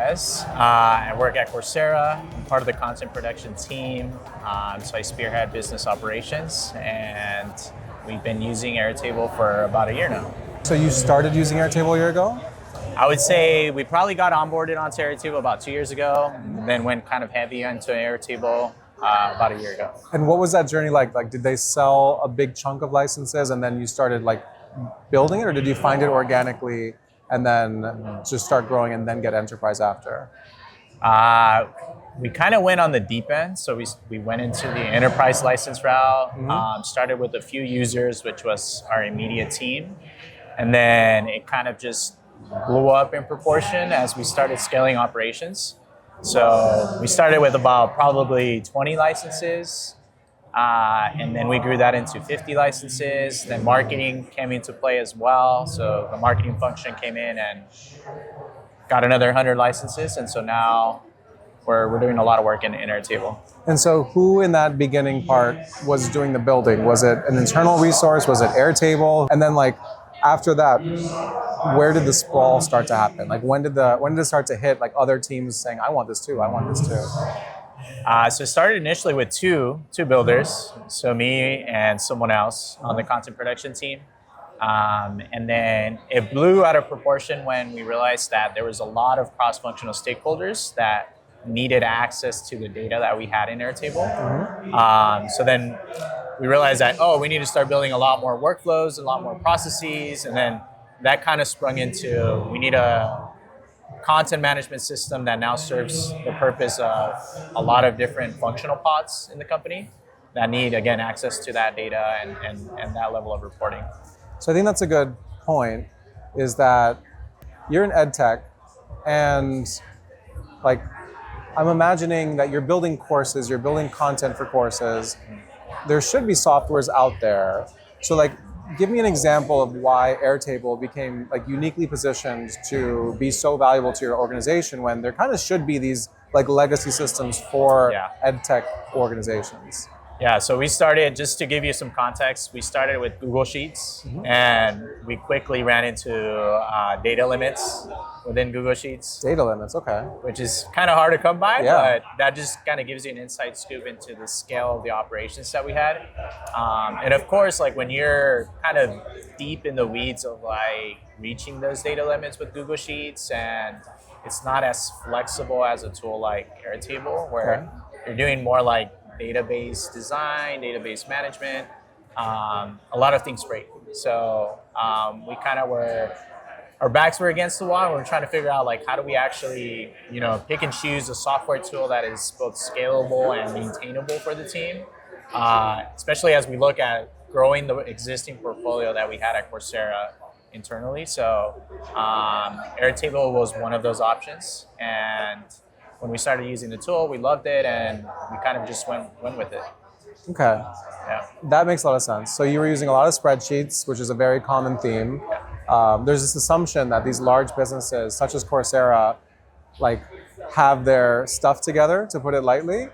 Perez. I work at Coursera. I'm part of the content production team. So I spearhead business operations, and we've been using Airtable for about a year now. So you started using Airtable a year ago? I would say we probably got onboarded onto Airtable about 2 years ago, and then went kind of heavy into Airtable about a year ago. And what was that journey like? Like, did they sell a big chunk of licenses and then you started like building it, or did you find it organically and then just start growing and then get enterprise after? We kind of went on the deep end. So we went into the enterprise license route, started with a few users, which was our immediate team. And then it kind of just blew up in proportion as we started scaling operations. So we started with about probably 20 licenses. And then we grew that into 50 licenses. Then marketing came into play as well. So the marketing function came in and got another 100 licenses. And so now we're doing a lot of work in Airtable. And so who in that beginning part was doing the building? Was it an internal resource? Was it Airtable? And then like after that, where did the sprawl start to happen? Like when did it start to hit like other teams saying, I want this too, I want this too? So it started initially with two builders, so me and someone else on the content production team. And then it blew out of proportion when we realized that there was a lot of cross-functional stakeholders that needed access to the data that we had in Airtable. So then we realized that, we need to start building a lot more workflows, a lot more processes, and then that kind of sprung into, we need a content management system that now serves the purpose of a lot of different functional pods in the company that need, again, access to that data and that level of reporting. So I think that's a good point, is that you're in ed tech, and like I'm imagining that you're building courses, you're building content for courses. There should be softwares out there. So like, give me an example of why Airtable became like uniquely positioned to be so valuable to your organization when there kind of should be these like legacy systems for ed tech organizations. Yeah, so we started, just to give you some context, we started with Google Sheets, and we quickly ran into data limits within Google Sheets. Data limits, okay. Which is kind of hard to come by, but that just kind of gives you an inside scoop into the scale of the operations that we had. And of course, like when you're kind of deep in the weeds of like reaching those data limits with Google Sheets, and it's not as flexible as a tool like Airtable, where you're doing more like database design, database management, a lot of things break. So we kind of our backs were against the wall, and we're trying to figure out like how do we actually, pick and choose a software tool that is both scalable and maintainable for the team, especially as we look at growing the existing portfolio that we had at Coursera internally. So Airtable was one of those options, and when we started using the tool, we loved it, and we kind of just went with it. Okay. Yeah. That makes a lot of sense. So you were using a lot of spreadsheets, which is a very common theme. There's this assumption that these large businesses, such as Coursera, like have their stuff together, to put it lightly.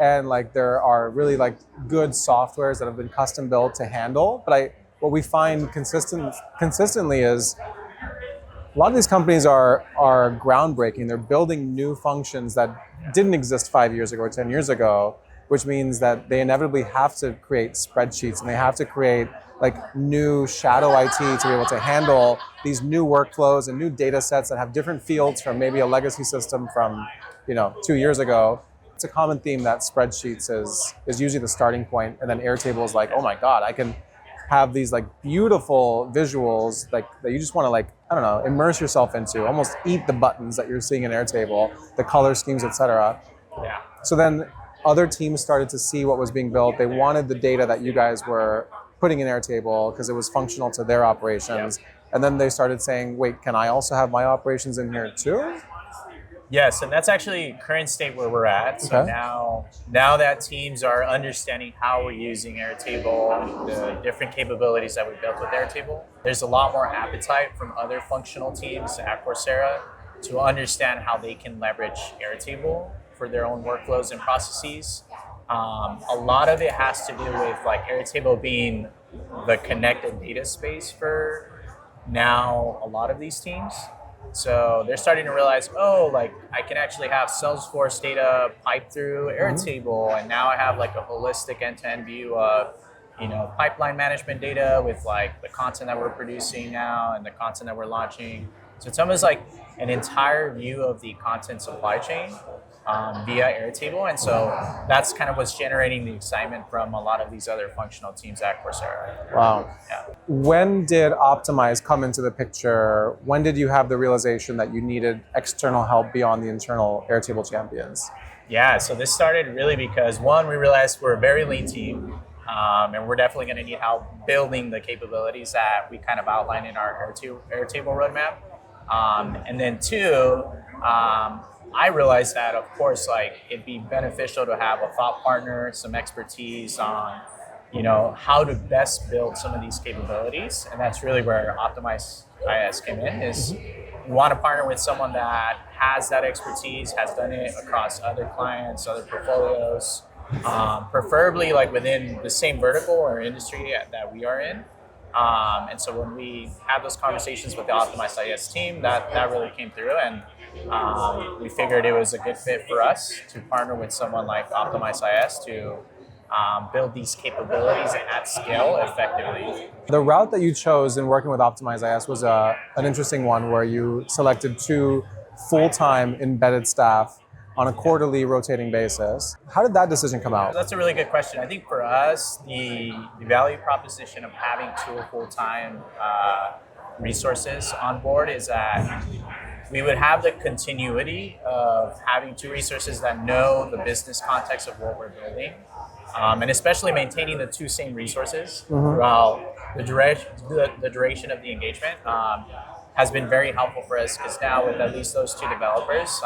And like there are really like good softwares that have been custom built to handle. But what we find consistently is a lot of these companies are groundbreaking. They're building new functions that didn't exist 5 years ago or 10 years ago, which means that they inevitably have to create spreadsheets, and they have to create like new shadow IT to be able to handle these new workflows and new data sets that have different fields from maybe a legacy system from 2 years ago. It's a common theme that spreadsheets is usually the starting point, and then Airtable is like, oh my God, I can have these like beautiful visuals like that you just want to like, I don't know, immerse yourself into, almost eat the buttons that you're seeing in Airtable, the color schemes, etc. Yeah. So then other teams started to see what was being built. They wanted the data that you guys were putting in Airtable because it was functional to their operations. And then they started saying, wait, can I also have my operations in here too? Yes, and that's actually current state where we're at. So now that teams are understanding how we're using Airtable, the different capabilities that we built with Airtable, there's a lot more appetite from other functional teams at Coursera to understand how they can leverage Airtable for their own workflows and processes. A lot of it has to do with like Airtable being the connected data space for now a lot of these teams. So they're starting to realize, oh, like I can actually have Salesforce data pipe through Airtable, and now I have like a holistic end-to-end view of, pipeline management data with like the content that we're producing now and the content that we're launching. So it's almost like an entire view of the content supply chain via Airtable. And so that's kind of what's generating the excitement from a lot of these other functional teams at Coursera. Wow. Yeah. When did Optimize come into the picture? When did you have the realization that you needed external help beyond the internal Airtable champions? Yeah, so this started really because one, we realized we're a very lean team. And we're definitely going to need help building the capabilities that we kind of outlined in our Airtable roadmap. And then two, I realized that, of course, like it'd be beneficial to have a thought partner, some expertise on, how to best build some of these capabilities. And that's really where Optimize IS came in, is we want to partner with someone that has that expertise, has done it across other clients, other portfolios, preferably like within the same vertical or industry that we are in. And so when we had those conversations with the Optimized IS team, that really came through, and we figured it was a good fit for us to partner with someone like Optimized IS to build these capabilities at scale effectively. The route that you chose in working with Optimize IS was an interesting one, where you selected 2 full-time embedded staff on a quarterly rotating basis. How did that decision come out? That's a really good question. I think for us, the value proposition of having 2 full-time resources on board is that we would have the continuity of having 2 resources that know the business context of what we're building, and especially maintaining the 2 same resources throughout the duration of the engagement has been very helpful for us, because now with at least those 2 developers,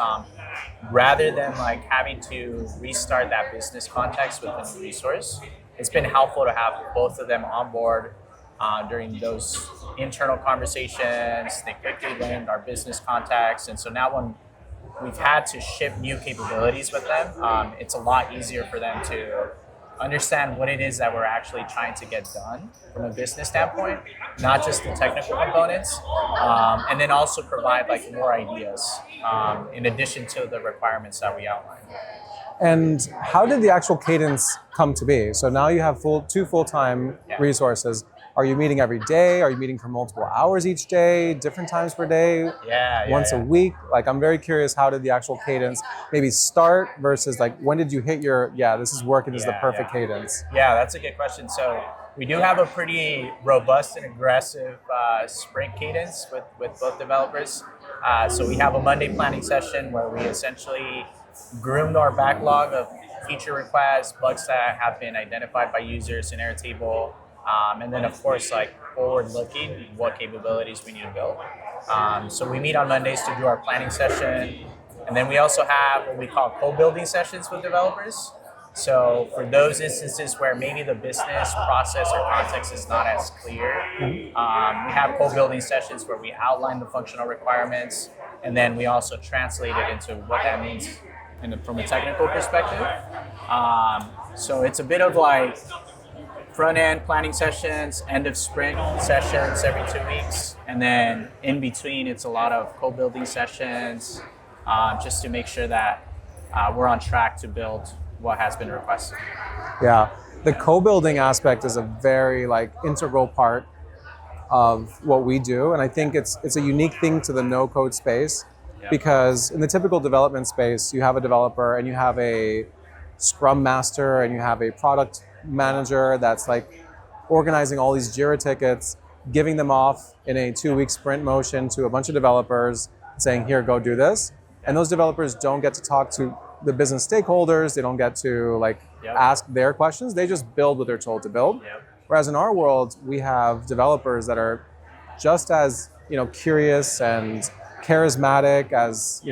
rather than like having to restart that business context with a new resource, it's been helpful to have both of them on board during those internal conversations. They quickly learned our business context, and so now when we've had to ship new capabilities with them, it's a lot easier for them to understand what it is that we're actually trying to get done from a business standpoint, not just the technical components, and then also provide like more ideas in addition to the requirements that we outlined. And how did the actual cadence come to be? So now you have 2 full-time resources. Are you meeting every day? Are you meeting for multiple hours each day, different times per day? Once a week? Like, I'm very curious, how did the actual cadence maybe start versus like, when did you hit your, this is working, this is the perfect cadence? Yeah, that's a good question. So we do have a pretty robust and aggressive sprint cadence with both developers. So we have a Monday planning session where we essentially groomed our backlog of feature requests, bugs that have been identified by users in Airtable, and then of course like forward-looking what capabilities we need to build. So we meet on Mondays to do our planning session, and then we also have what we call co-building sessions with developers. So for those instances where maybe the business process or context is not as clear, we have co-building sessions where we outline the functional requirements, and then we also translate it into what that means from a technical perspective. So it's a bit of like front-end planning sessions, end of sprint sessions every 2 weeks, and then in between it's a lot of co-building sessions, just to make sure that we're on track to build what has been requested. Yeah, the co-building aspect is a very like integral part of what we do, and I think it's a unique thing to the no-code space, because in the typical development space, you have a developer and you have a Scrum Master and you have a product manager that's like organizing all these Jira tickets, giving them off in a 2-week sprint motion to a bunch of developers, saying, here, go do this. And those developers don't get to talk to the business stakeholders. They don't get to like ask their questions. They just build what they're told to build. Whereas in our world, we have developers that are just as curious and charismatic as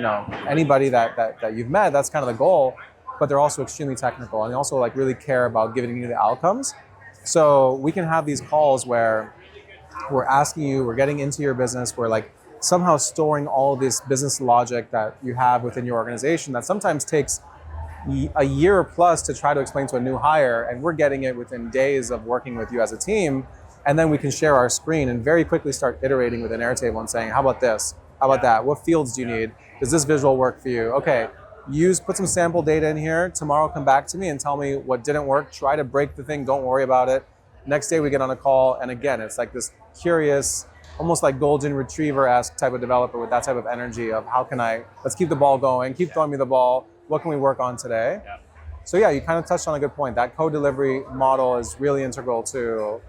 anybody that you've met. That's kind of the goal. But they're also extremely technical, and they also like really care about giving you the outcomes. So we can have these calls where we're asking you, we're getting into your business, we're like somehow storing all this business logic that you have within your organization that sometimes takes a year plus to try to explain to a new hire, and we're getting it within days of working with you as a team. And then we can share our screen and very quickly start iterating within Airtable and saying, how about this? How about that? What fields do you need? Does this visual work for you? Okay, put some sample data in here. Tomorrow come back to me and tell me what didn't work. Try to break the thing, don't worry about it. Next day we get on a call, and again, it's like this curious, almost like golden retriever-esque type of developer with that type of energy of let's keep the ball going, keep throwing me the ball, what can we work on today? Yeah. So yeah, you kind of touched on a good point. That code delivery model is really integral to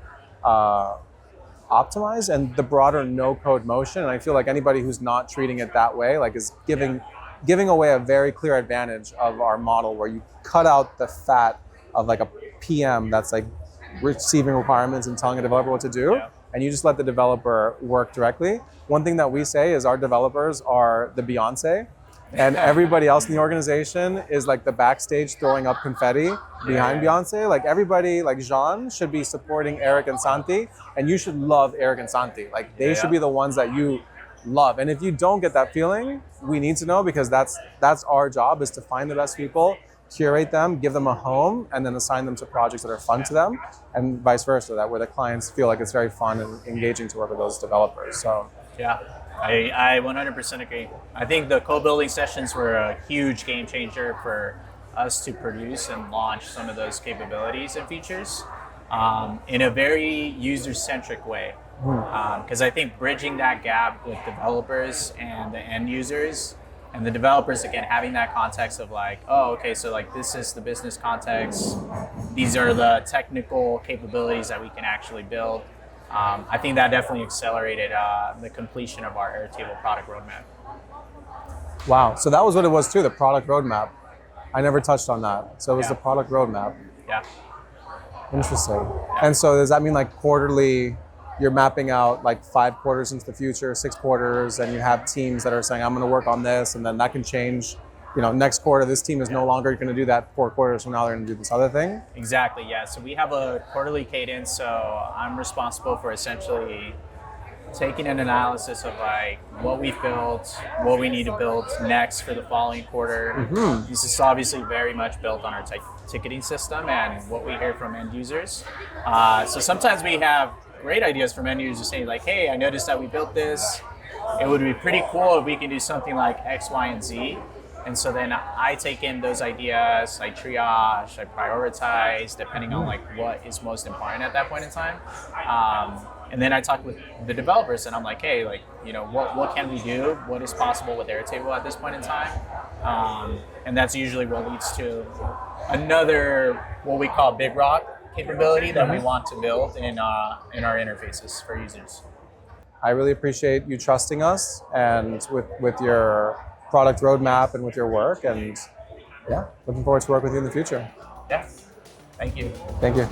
optimize and the broader no-code motion. And I feel like anybody who's not treating it that way, like is giving away a very clear advantage of our model where you cut out the fat of like a PM that's like receiving requirements and telling a developer what to do, and you just let the developer work directly. One thing that we say is our developers are the Beyonce, and everybody else in the organization is like the backstage throwing up confetti behind Beyonce. Like everybody, like Jean should be supporting Eric and Santi, and you should love Eric and Santi. Like they should be the ones that you love. And if you don't get that feeling, we need to know, because that's our job, is to find the best people, curate them, give them a home, and then assign them to projects that are fun to them, and vice versa, that where the clients feel like it's very fun and engaging to work with those developers. So yeah, I 100% agree. I think the co-building sessions were a huge game changer for us to produce and launch some of those capabilities and features in a very user-centric way. Because I think bridging that gap with developers and the end users, and the developers, again, having that context of like, oh, okay, so like this is the business context. These are the technical capabilities that we can actually build. I think that definitely accelerated the completion of our Airtable product roadmap. Wow, so that was what it was too, the product roadmap. I never touched on that. So it was the product roadmap. Yeah. Interesting. Yeah. And so does that mean like quarterly, you're mapping out like 5 quarters into the future, 6 quarters, and you have teams that are saying, I'm going to work on this, and then that can change. You know, next quarter, this team is no longer going to do that. 4 quarters from now, they're going to do this other thing. Exactly, yeah. So we have a quarterly cadence. So I'm responsible for essentially taking an analysis of like what we've built, what we need to build next for the following quarter. This is obviously very much built on our ticketing system and what we hear from end users. So sometimes we have great ideas from end users saying like, hey, I noticed that we built this. It would be pretty cool if we can do something like X, Y, and Z. And so then I take in those ideas, I triage, I prioritize, depending on like what is most important at that point in time. And then I talk with the developers and I'm like, hey, like, you know, what can we do? What is possible with Airtable at this point in time? And that's usually what leads to another, what we call big rock capability that we want to build in our interfaces for users. I really appreciate you trusting us and with your product roadmap and with your work, and yeah, looking forward to work with you in the future. Yeah, thank you. Thank you.